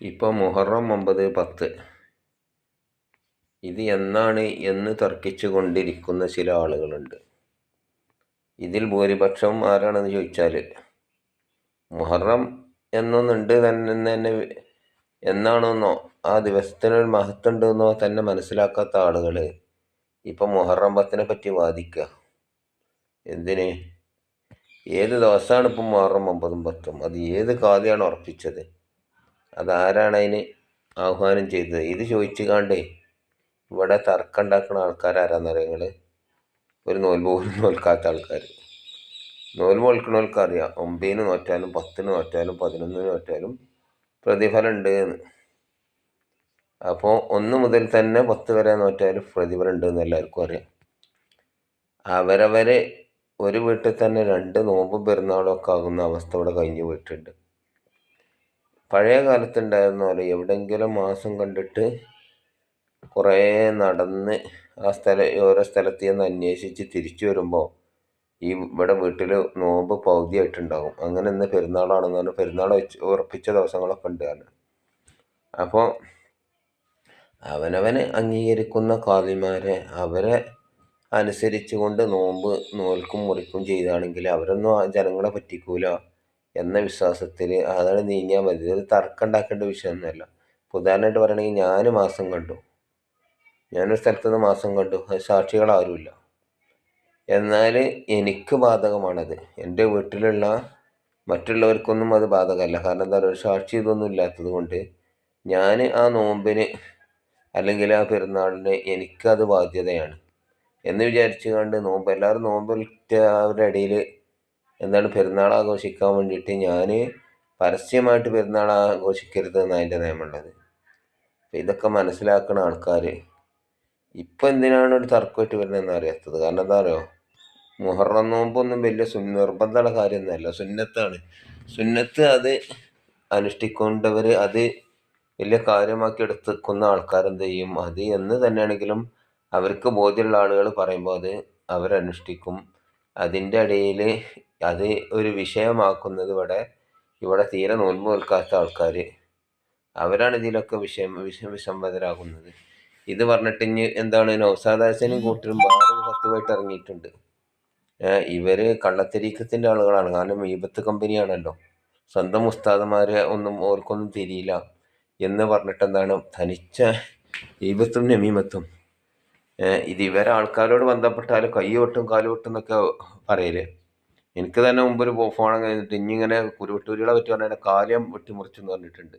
ഇപ്പോൾ മുഹറം 9, 10 ഇത് എന്നാണ് എന്ന് തർക്കിച്ചു കൊണ്ടിരിക്കുന്ന ചില ആളുകളുണ്ട്. ഇതിൽ ഭൂരിപക്ഷം ആരാണെന്ന് ചോദിച്ചാൽ മുഹറം എന്നൊന്നുണ്ട് തന്നെ എന്നാണെന്നോ ആ ദിവസത്തിനൊരു മഹത്വം ഉണ്ടെന്നോ തന്നെ മനസ്സിലാക്കാത്ത ആളുകൾ ഇപ്പം മുഹറം 10 പറ്റി വാദിക്കുക. എന്തിന്? ഏത് ദിവസമാണ് ഇപ്പം മുഹറം 9, 10? അത് ഏത് കാതിയാണ് ഉറപ്പിച്ചത്? അതാരാണ് അതിന് ആഹ്വാനം ചെയ്തത്? ഇത് ചോദിച്ചു കാണ്ടേ ഇവിടെ തർക്കം ഉണ്ടാക്കുന്ന ആൾക്കാരാരാന്നറിയാം നിങ്ങൾ? ഒരു നോൽമ്പ് പോലും നോൽക്കാത്ത ആൾക്കാർ. നോൽമ്പ് നോൽക്കണവർക്കറിയാം 9 നോറ്റാലും 10 നോറ്റാലും 11 നോറ്റാലും പ്രതിഫലം ഉണ്ട് എന്ന്. അപ്പോൾ 1 മുതൽ തന്നെ 10 വരെ നോറ്റാലും പ്രതിഫലം ഉണ്ട് എന്ന് എല്ലാവർക്കും അറിയാം. അവരവരെ ഒരു വീട്ടിൽ തന്നെ 2 നോമ്പും പെരുന്നാളും ഒക്കെ ആകുന്ന അവസ്ഥ ഇവിടെ കഴിഞ്ഞു പോയിട്ടുണ്ട്. പഴയ കാലത്തുണ്ടായിരുന്ന പോലെ എവിടെയെങ്കിലും മാസം കണ്ടിട്ട് കുറേ നടന്ന് ഓരോ സ്ഥലത്ത് നിന്ന് അന്വേഷിച്ച് തിരിച്ചു വരുമ്പോൾ ഇവിടെ വീട്ടിൽ നോമ്പ് പകുതിയായിട്ടുണ്ടാകും. അങ്ങനെ ഇന്ന് പെരുന്നാളാണെന്ന് പറഞ്ഞാൽ പെരുന്നാൾ ഉറപ്പിച്ച ദിവസങ്ങളൊക്കെ ഉണ്ട്. അപ്പോൾ അവനവന് അംഗീകരിക്കുന്ന ഖാദിമാരെ അവരെ അനുസരിച്ച് കൊണ്ട് നോമ്പ് നോൽക്കും മുറിക്കും ചെയ്താണെങ്കിൽ അവരൊന്നും ജനങ്ങളെ പറ്റിക്കൂല എന്ന വിശ്വാസത്തിൽ അതാണ് നീങ്ങിയാൽ മതി. ഇത് തർക്കം ഉണ്ടാക്കേണ്ട വിഷയമൊന്നുമല്ല. ഉദാഹരണമായിട്ട് പറയുകയാണെങ്കിൽ ഞാനൊരു സ്ഥലത്തുനിന്ന് മാസം കണ്ടു. അത് സാക്ഷികളാരുമില്ല. എന്നാൽ എനിക്ക് ബാധകമാണത്. എൻ്റെ വീട്ടിലുള്ള മറ്റുള്ളവർക്കൊന്നും അത് ബാധകമല്ല. കാരണം എന്താ പറയുക, സാക്ഷി ഇതൊന്നും ഇല്ലാത്തത് കൊണ്ട് ഞാൻ ആ നോമ്പിന് അല്ലെങ്കിൽ ആ പെരുന്നാളിന് എനിക്കത് ബാധ്യതയാണ് എന്ന് വിചാരിച്ചു കൊണ്ട് എല്ലാവരും അവരുടെ ഇടയിൽ പെരുന്നാൾ ആഘോഷിക്കാൻ വേണ്ടിയിട്ട് ഞാൻ പരസ്യമായിട്ട് പെരുന്നാൾ ആഘോഷിക്കരുത് എന്നാണ് അതിൻ്റെ നിയമമുള്ളത്. അപ്പം ഇതൊക്കെ മനസ്സിലാക്കുന്ന ആൾക്കാർ ഇപ്പം എന്തിനാണ് ഒരു തർക്കമായിട്ട് വരുന്നതെന്ന് അറിയാത്തത്. കാരണം എന്താ പറയുക, മുഹറം നോമ്പൊന്നും വലിയ നിർബന്ധമുള്ള കാര്യമൊന്നുമല്ല, സുന്നത്താണ്. സുന്നത്ത് അത് അനുഷ്ഠിക്കേണ്ടവർ അത് വലിയ കാര്യമാക്കി എടുക്കുന്ന ആൾക്കാരെന്ത് ചെയ്യും, അത് എന്ന് തന്നെയാണെങ്കിലും അവർക്ക് ബോധ്യമുള്ള ആളുകൾ പറയുമ്പോൾ അത് അവരനുഷ്ഠിക്കും. അതിൻ്റെ ഇടയിൽ അത് ഒരു വിഷയമാക്കുന്നത് ഇവിടെ തീരെ നോൽമ്പ് നോൽക്കാത്ത ആൾക്കാർ അവരാണ് ഇതിലൊക്കെ വിസമ്മതരാകുന്നത്. ഇത് പറഞ്ഞിട്ട് ഇനി എന്താണ്, നൗസാദാസനും കൂട്ടരും വേറെ 10 ഇറങ്ങിയിട്ടുണ്ട്. ഇവർ കള്ളത്തരീക്കത്തിൻ്റെ ആളുകളാണ്. കാരണം ഈബത്ത് കമ്പനിയാണല്ലോ, സ്വന്തം ഉസ്താദന്മാരെ ഓർക്കൊന്നും തിരിയില്ല എന്ന് പറഞ്ഞിട്ട് തനിച്ച ഈബത്തും നമീമത്തും. ഇത് ഇവരെ ആൾക്കാരോട് ബന്ധപ്പെട്ടാൽ കൈ വെട്ടും കാല് വെട്ടും എന്നൊക്കെ പറയല്. എനിക്ക് തന്നെ മുമ്പൊരു ഫോൺ കഴിഞ്ഞിട്ട് ഇനിയിങ്ങനെ കുരുവിട്ടൂരികളെ പറ്റി പറഞ്ഞാൽ കാര്യം വെട്ടിമുറിച്ചെന്ന് പറഞ്ഞിട്ടുണ്ട്.